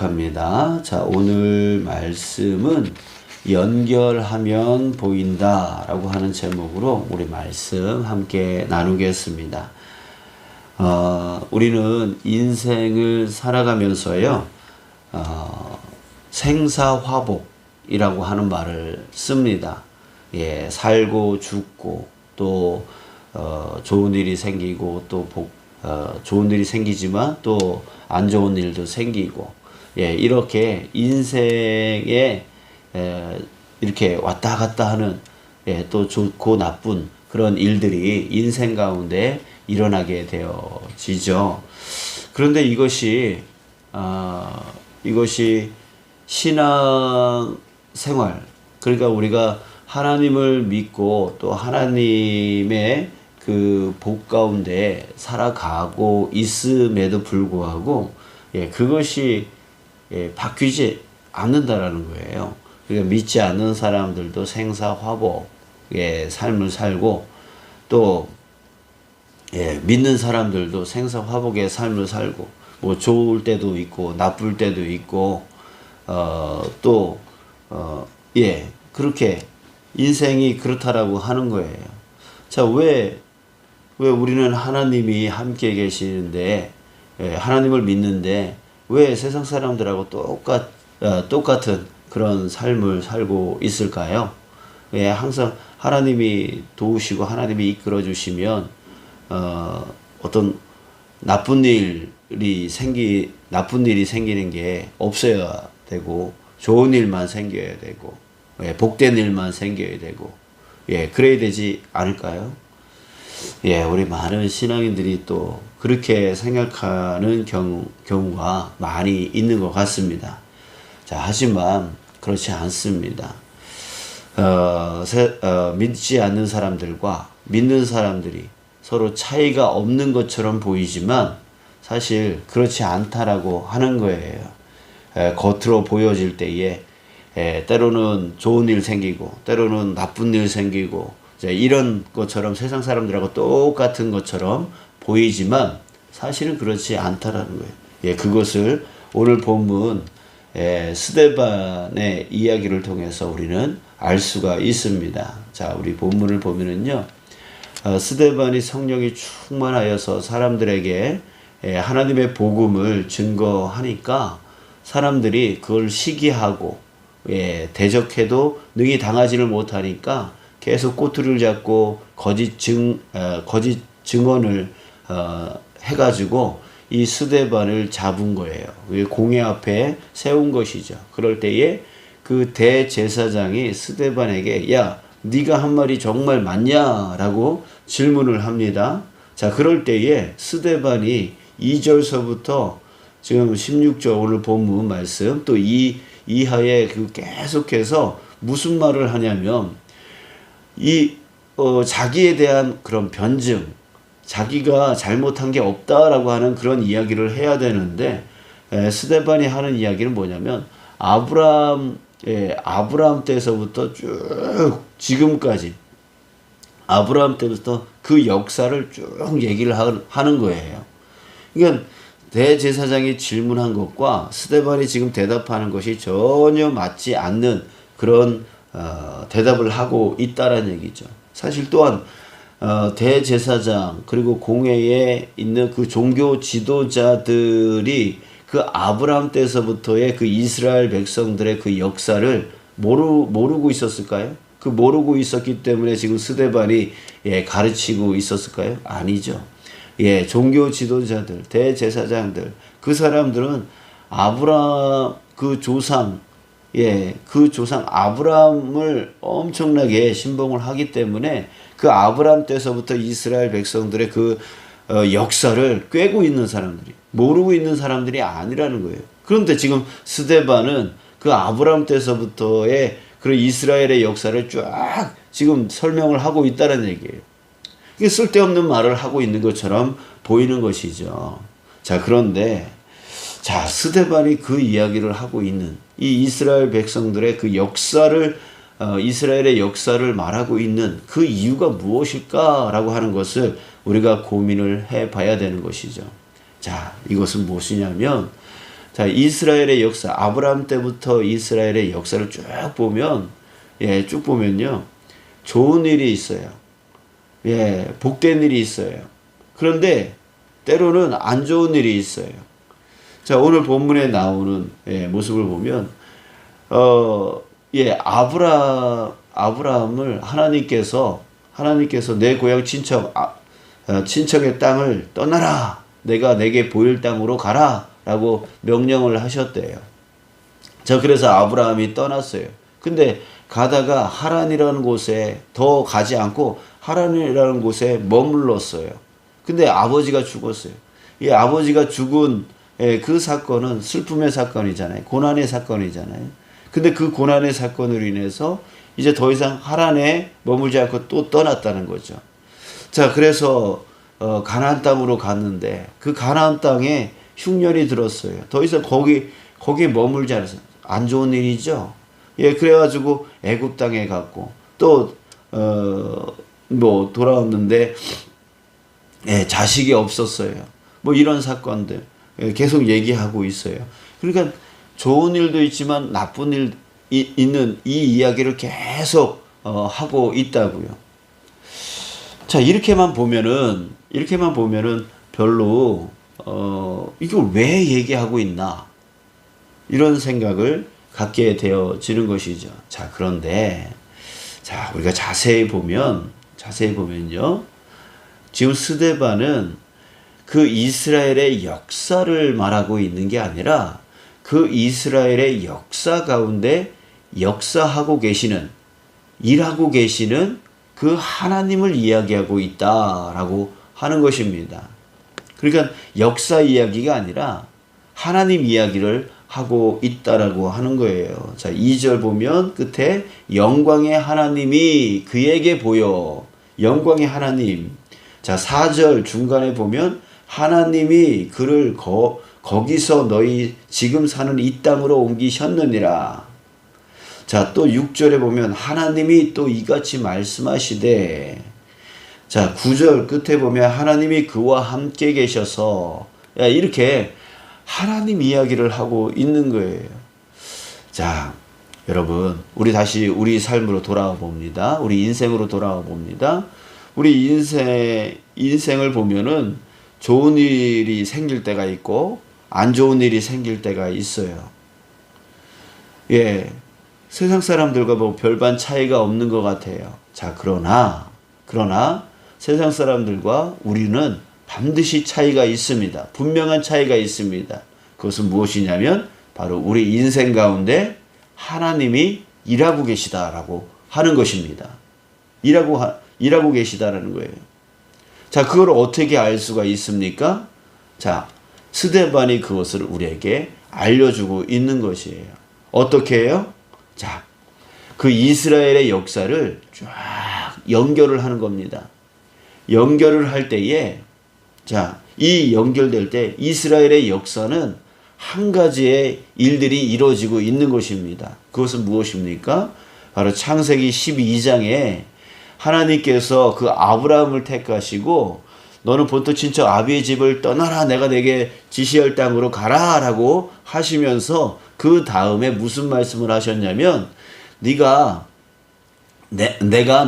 합니다. 자, 오늘 말씀은 연결하면 보인다 라고 하는 제목으로 우리 말씀 함께 나누겠습니다. 우리는 인생을 살아가면서요, 생사화복이라고 하는 말을 씁니다. 예, 살고 죽고 또 좋은 일이 생기고 또 좋은 일이 생기지만 또 안 좋은 일도 생기고, 예, 이렇게 인생에 이렇게 왔다 갔다 하는, 예, 또 좋고 나쁜 그런 일들이 인생 가운데 일어나게 되어지죠. 그런데 이것이 신앙 생활, 그러니까 우리가 하나님을 믿고 또 하나님의 그 복 가운데 살아가고 있음에도 불구하고, 예, 그것이 바뀌지 않는다라는 거예요. 그러니까 믿지 않는 사람들도 생사화복의 삶을 살고, 또 믿는 사람들도 생사화복의 삶을 살고, 뭐 좋을 때도 있고 나쁠 때도 있고, 그렇게 인생이 그렇다라고 하는 거예요. 자, 왜 우리는 하나님이 함께 계시는데, 하나님을 믿는데 왜 세상 사람들하고 똑같은 그런 삶을 살고 있을까요? 왜 항상 하나님이 도우시고 하나님이 이끌어 주시면 어떤 나쁜 일이 생기는 게 없어야 되고, 좋은 일만 생겨야 되고, 복된 일만 생겨야 되고, 그래야 되지 않을까요? 우리 많은 신앙인들이 또 그렇게 생각하는 경우가 많이 있는 것 같습니다. 자, 하지만 그렇지 않습니다. 믿지 않는 사람들과 믿는 사람들이 서로 차이가 없는 것처럼 보이지만 사실 그렇지 않다라고 하는 거예요. 겉으로 보여질 때에 때로는 좋은 일 생기고 때로는 나쁜 일 생기고, 이런 것처럼 세상 사람들하고 똑같은 것처럼 보이지만 사실은 그렇지 않다라는 거예요. 그것을 오늘 본문 스데반의 이야기를 통해서 우리는 알 수가 있습니다. 자, 우리 본문을 보면은요, 스데반이 성령이 충만하여서 사람들에게 하나님의 복음을 증거하니까 사람들이 그걸 시기하고, 대적해도 능히 당하지를 못하니까 계속 꼬투리를 잡고 거짓 증언을 해가지고 이 스데반을 잡은 거예요. 공회 앞에 세운 것이죠. 그럴 때에 그 대제사장이 스데반에게, 야, 네가 한 말이 정말 맞냐라고 질문을 합니다. 자, 그럴 때에 스데반이 2절서부터 지금 16절 오늘 본문 말씀 또 이하에 계속해서 무슨 말을 하냐면, 자기에 대한 그런 변증, 자기가 잘못한 게 없다라고 하는 그런 이야기를 해야 되는데, 스데반이 하는 이야기는 뭐냐면, 아브라함 때서부터 쭉 지금까지, 아브라함 때부터 그 역사를 쭉 얘기를 하는 거예요. 그러니까 대제사장이 질문한 것과 스데반이 지금 대답하는 것이 전혀 맞지 않는 그런 대답을 하고 있다라는 얘기죠. 사실 또한 대제사장 그리고 공회에 있는 그 종교 지도자들이 그 아브라함 때서부터의 그 이스라엘 백성들의 그 역사를 모르고 있었을까요? 그 모르고 있었기 때문에 지금 스데반이 가르치고 있었을까요? 아니죠. 종교 지도자들, 대제사장들, 그 사람들은 아브라함 그 조상 아브라함을 엄청나게 신봉을 하기 때문에 그 아브라함 때서부터 이스라엘 백성들의 그 역사를 꿰고 있는 사람들이, 모르고 있는 사람들이 아니라는 거예요. 그런데 지금 스데반은 그 아브라함 때서부터의 그런 이스라엘의 역사를 쫙 지금 설명을 하고 있다는 얘기예요. 이게 쓸데없는 말을 하고 있는 것처럼 보이는 것이죠. 자, 그런데 스데반이 그 이야기를 하고 있는 이 이스라엘 백성들의 그 역사를, 이스라엘의 역사를 말하고 있는 그 이유가 무엇일까라고 하는 것을 우리가 고민을 해 봐야 되는 것이죠. 자, 이것은 무엇이냐면 자, 이스라엘의 역사, 아브라함 때부터 이스라엘의 역사를 쭉 보면, 쭉 보면요. 좋은 일이 있어요. 복된 일이 있어요. 그런데 때로는 안 좋은 일이 있어요. 자, 오늘 본문에 나오는 모습을 보면, 아브라함을 하나님께서 내 고향 친척의 땅을 떠나라. 내가 내게 보일 땅으로 가라. 라고 명령을 하셨대요. 자, 그래서 아브라함이 떠났어요. 근데 가다가 하란이라는 곳에 더 가지 않고 하란이라는 곳에 머물렀어요. 근데 아버지가 죽었어요. 이 아버지가 죽은 그 사건은 슬픔의 사건이잖아요. 고난의 사건이잖아요. 근데 그 고난의 사건으로 인해서 이제 더 이상 하란에 머물지 않고 또 떠났다는 거죠. 자, 그래서 가나안 땅으로 갔는데 그 가나안 땅에 흉년이 들었어요. 더 이상 거기에 머물지 않았어요. 안 좋은 일이죠. 그래가지고 애굽 땅에 갔고 또 돌아왔는데 자식이 없었어요. 이런 사건들 계속 얘기하고 있어요. 그러니까 좋은 일도 있지만 나쁜 일 있는 이 이야기를 계속 하고 있다고요. 자, 이렇게만 보면은 별로 이걸 왜 얘기하고 있나 이런 생각을 갖게 되어지는 것이죠. 자, 그런데 우리가 자세히 보면요. 지금 스데반은 그 이스라엘의 역사를 말하고 있는 게 아니라 그 이스라엘의 역사 가운데 역사하고 계시는, 일하고 계시는 그 하나님을 이야기하고 있다라고 하는 것입니다. 그러니까 역사 이야기가 아니라 하나님 이야기를 하고 있다라고 하는 거예요. 자, 2절 보면 끝에 영광의 하나님이 그에게 보여. 영광의 하나님. 자, 4절 중간에 보면 하나님이 그를 거기서 너희 지금 사는 이 땅으로 옮기셨느니라. 자, 또 6절에 보면 하나님이 또 이같이 말씀하시되. 자, 9절 끝에 보면 하나님이 그와 함께 계셔서. 이렇게 하나님 이야기를 하고 있는 거예요. 자, 여러분, 우리 다시 우리 삶으로 돌아와 봅니다. 우리 인생으로 돌아와 봅니다. 우리 인생을 보면은 좋은 일이 생길 때가 있고 안 좋은 일이 생길 때가 있어요. 세상 사람들과 별반 차이가 없는 것 같아요. 자, 그러나 세상 사람들과 우리는 반드시 차이가 있습니다. 분명한 차이가 있습니다. 그것은 무엇이냐면 바로 우리 인생 가운데 하나님이 일하고 계시다라고 하는 것입니다. 일하고 계시다라는 거예요. 자, 그걸 어떻게 알 수가 있습니까? 자, 스데반이 그것을 우리에게 알려주고 있는 것이에요. 어떻게 해요? 자, 그 이스라엘의 역사를 쫙 연결을 하는 겁니다. 연결을 할 때에, 자, 이 연결될 때 이스라엘의 역사는 한 가지의 일들이 이루어지고 있는 것입니다. 그것은 무엇입니까? 바로 창세기 12장에 하나님께서 그 아브라함을 택하시고 너는 본토 친척 아비의 집을 떠나라, 내가 내게 지시할 땅으로 가라 라고 하시면서 그 다음에 무슨 말씀을 하셨냐면 내가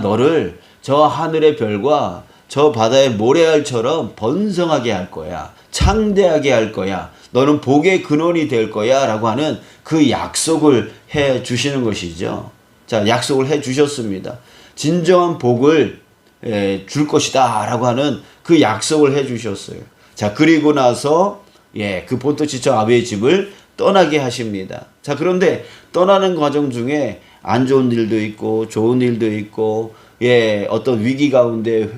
너를 저 하늘의 별과 저 바다의 모래알처럼 번성하게 할 거야. 창대하게 할 거야. 너는 복의 근원이 될 거야 라고 하는 그 약속을 해 주시는 것이죠. 자, 약속을 해 주셨습니다. 진정한 복을 줄 것이다 라고 하는 그 약속을 해 주셨어요. 자, 그리고 나서 그 본토 친척 아비의 집을 떠나게 하십니다. 자, 그런데 떠나는 과정 중에 안 좋은 일도 있고 좋은 일도 있고 어떤 위기 가운데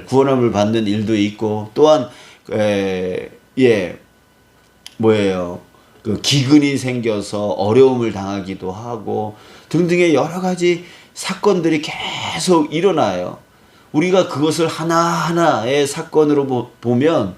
구원함을 받는 일도 있고, 또한 그 기근이 생겨서 어려움을 당하기도 하고 등등의 여러 가지 사건들이 계속 일어나요. 우리가 그것을 하나하나의 사건으로 보면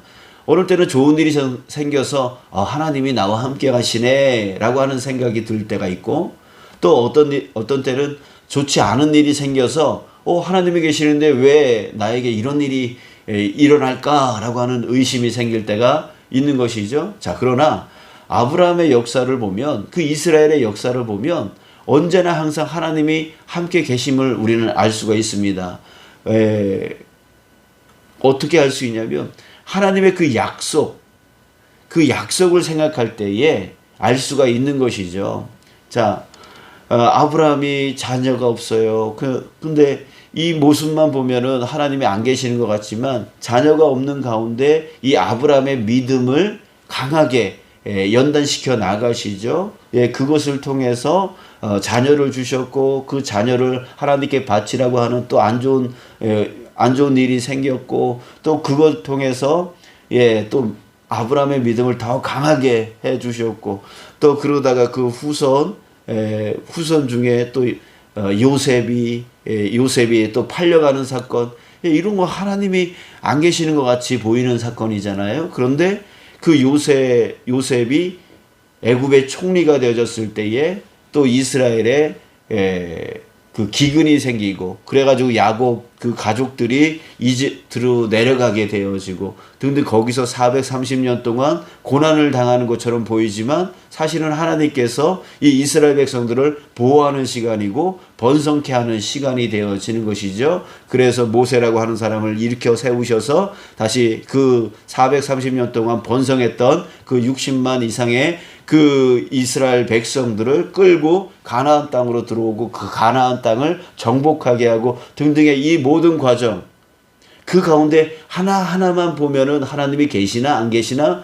어느 때는 좋은 일이 생겨서 하나님이 나와 함께 가시네 라고 하는 생각이 들 때가 있고, 또 어떤 때는 좋지 않은 일이 생겨서 하나님이 계시는데 왜 나에게 이런 일이 일어날까 라고 하는 의심이 생길 때가 있는 것이죠. 자, 그러나 아브라함의 역사를 보면, 그 이스라엘의 역사를 보면 언제나 항상 하나님이 함께 계심을 우리는 알 수가 있습니다. 어떻게 알 수 있냐면 하나님의 그 약속을 생각할 때에 알 수가 있는 것이죠. 자, 아브라함이 자녀가 없어요. 근데 이 모습만 보면은 하나님이 안 계시는 것 같지만 자녀가 없는 가운데 이 아브라함의 믿음을 강하게 연단시켜 나가시죠. 예, 그것을 통해서 자녀를 주셨고 그 자녀를 하나님께 바치라고 하는 또 안 좋은 일이 생겼고 또 그걸 통해서 또 아브라함의 믿음을 더 강하게 해 주셨고 또 그러다가 그 후손 중에 또 요셉이 또 팔려가는 사건, 이런 거 하나님이 안 계시는 것 같이 보이는 사건이잖아요. 그런데 그 요셉이 애굽의 총리가 되어졌을 때에 또 이스라엘에 그 기근이 생기고 그래가지고 야곱 그 가족들이 이집트로 내려가게 되어지고 등등 거기서 430년 동안 고난을 당하는 것처럼 보이지만 사실은 하나님께서 이 이스라엘 백성들을 보호하는 시간이고 번성케 하는 시간이 되어지는 것이죠. 그래서 모세라고 하는 사람을 일으켜 세우셔서 다시 그 430년 동안 번성했던 그 60만 이상의 그 이스라엘 백성들을 끌고 가나안 땅으로 들어오고 그 가나안 땅을 정복하게 하고 등등의 이 모든 과정, 그 가운데 하나하나만 보면은 하나님이 계시나 안 계시나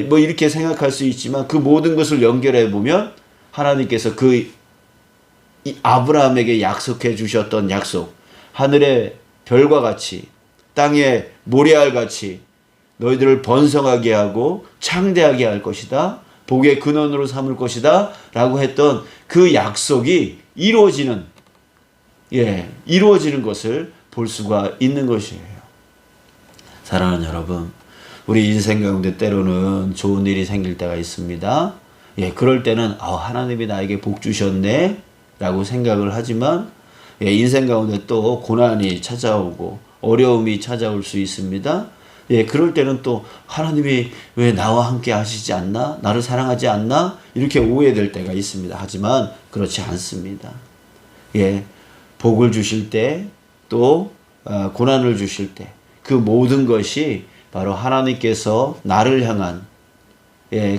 뭐 이렇게 생각할 수 있지만 그 모든 것을 연결해 보면 하나님께서 이 아브라함에게 약속해 주셨던 약속, 하늘의 별과 같이 땅의 모래알 같이 너희들을 번성하게 하고 창대하게 할 것이다, 복의 근원으로 삼을 것이다 라고 했던 그 약속이 이루어지는 것을 볼 수가 있는 것이에요. 사랑하는 여러분, 우리 인생 가운데 때로는 좋은 일이 생길 때가 있습니다. 그럴 때는 하나님이 나에게 복 주셨네 라고 생각을 하지만 인생 가운데 또 고난이 찾아오고 어려움이 찾아올 수 있습니다. 그럴 때는 또 하나님이 왜 나와 함께 하시지 않나? 나를 사랑하지 않나? 이렇게 오해될 때가 있습니다. 하지만 그렇지 않습니다. 복을 주실 때 또 고난을 주실 때 그 모든 것이 바로 하나님께서 나를 향한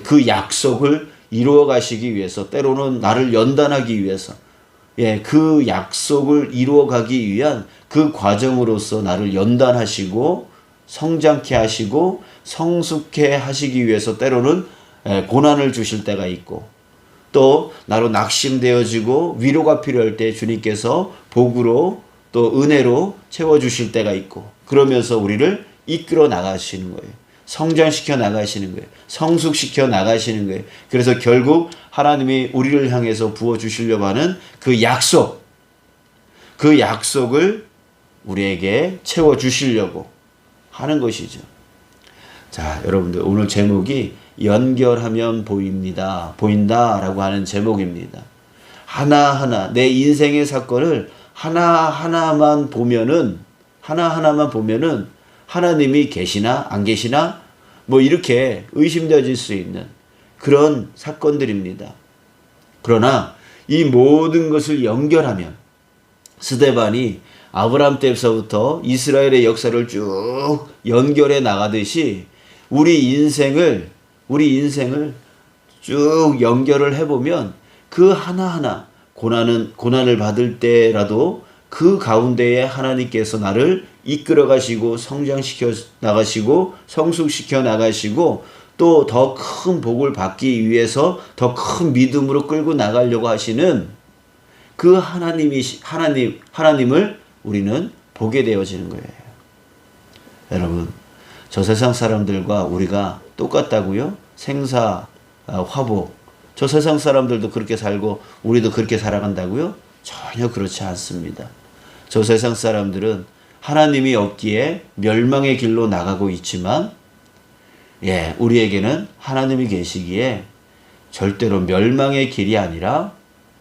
그 약속을 이루어 가시기 위해서, 때로는 나를 연단하기 위해서, 그 약속을 이루어 가기 위한 그 과정으로서 나를 연단하시고 성장케 하시고 성숙케 하시기 위해서 때로는 고난을 주실 때가 있고, 또 나로 낙심되어지고 위로가 필요할 때 주님께서 복으로 또 은혜로 채워주실 때가 있고, 그러면서 우리를 이끌어 나가시는 거예요. 성장시켜 나가시는 거예요. 성숙시켜 나가시는 거예요. 그래서 결국 하나님이 우리를 향해서 부어주시려고 하는 그 약속을 우리에게 채워주시려고 하는 것이죠. 자, 여러분들, 오늘 제목이 연결하면 보인다라고 하는 제목입니다. 하나하나 내 인생의 사건을 하나하나만 보면은 하나님이 계시나 안 계시나 뭐 이렇게 의심되어질 수 있는 그런 사건들입니다. 그러나 이 모든 것을 연결하면, 스데반이 아브라함 때부터 이스라엘의 역사를 쭉 연결해 나가듯이 우리 인생을 쭉 연결을 해보면 그 하나하나 고난을 받을 때라도 그 가운데에 하나님께서 나를 이끌어 가시고 성장시켜 나가시고 성숙시켜 나가시고 또 더 큰 복을 받기 위해서 더 큰 믿음으로 끌고 나가려고 하시는 그 하나님을 우리는 보게 되어지는 거예요. 여러분, 저 세상 사람들과 우리가 똑같다고요? 생사 화복, 저 세상 사람들도 그렇게 살고 우리도 그렇게 살아간다고요? 전혀 그렇지 않습니다. 저 세상 사람들은 하나님이 없기에 멸망의 길로 나가고 있지만 우리에게는 하나님이 계시기에 절대로 멸망의 길이 아니라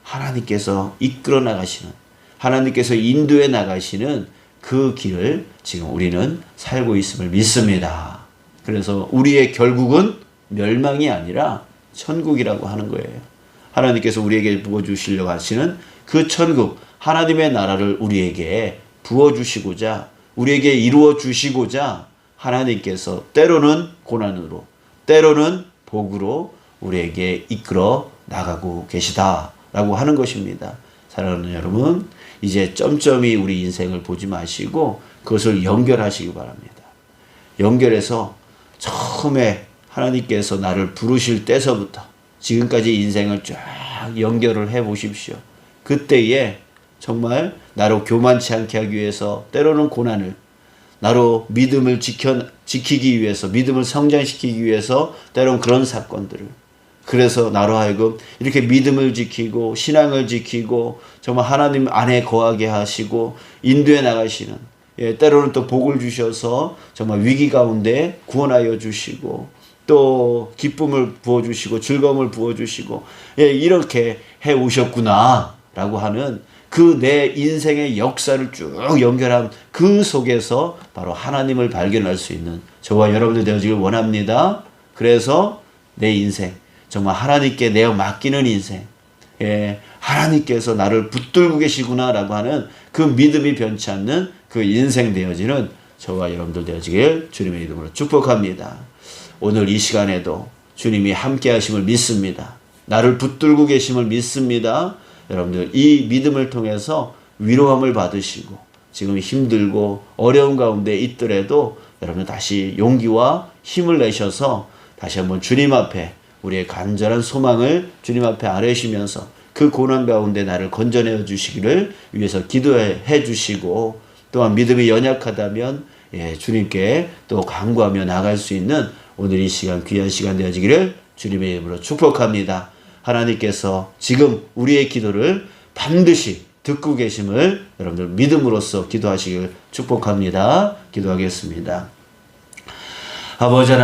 하나님께서 이끌어 나가시는, 하나님께서 인도해 나가시는 그 길을 지금 우리는 살고 있음을 믿습니다. 그래서 우리의 결국은 멸망이 아니라 천국이라고 하는 거예요. 하나님께서 우리에게 부어주시려고 하시는 그 천국, 하나님의 나라를 우리에게 부어주시고자, 우리에게 이루어주시고자 하나님께서 때로는 고난으로, 때로는 복으로 우리에게 이끌어 나가고 계시다라고 하는 것입니다. 사랑하는 여러분, 이제 점점이 우리 인생을 보지 마시고 그것을 연결하시기 바랍니다. 연결해서 처음에 하나님께서 나를 부르실 때서부터 지금까지 인생을 쫙 연결을 해 보십시오. 그때에 정말 나로 교만치 않게 하기 위해서 때로는 고난을, 나로 믿음을 지키기 위해서, 믿음을 성장시키기 위해서 때로는 그런 사건들을, 그래서 나로 하여금 이렇게 믿음을 지키고 신앙을 지키고 정말 하나님 안에 거하게 하시고 인도해 나가시는, 때로는 또 복을 주셔서 정말 위기 가운데 구원하여 주시고 또 기쁨을 부어주시고 즐거움을 부어주시고 이렇게 해오셨구나 라고 하는 그 내 인생의 역사를 쭉 연결한 그 속에서 바로 하나님을 발견할 수 있는 저와 여러분들 되어지길 원합니다. 그래서 내 인생 정말 하나님께 내어 맡기는 인생, 하나님께서 나를 붙들고 계시구나 라고 하는 그 믿음이 변치 않는 그 인생 되어지는 저와 여러분들 되어지길 주님의 이름으로 축복합니다. 오늘 이 시간에도 주님이 함께 하심을 믿습니다. 나를 붙들고 계심을 믿습니다. 여러분들 이 믿음을 통해서 위로함을 받으시고 지금 힘들고 어려운 가운데 있더라도 여러분 다시 용기와 힘을 내셔서 다시 한번 주님 앞에 우리의 간절한 소망을 주님 앞에 아뢰시면서 그 고난 가운데 나를 건져내 주시기를 위해서 기도해 주시고, 또한 믿음이 연약하다면 주님께 또 간구하며 나갈 수 있는 오늘 이 시간 귀한 시간 되어지기를 주님의 이름으로 축복합니다. 하나님께서 지금 우리의 기도를 반드시 듣고 계심을 여러분들 믿음으로써 기도하시길 축복합니다. 기도하겠습니다. 아버지 하나님,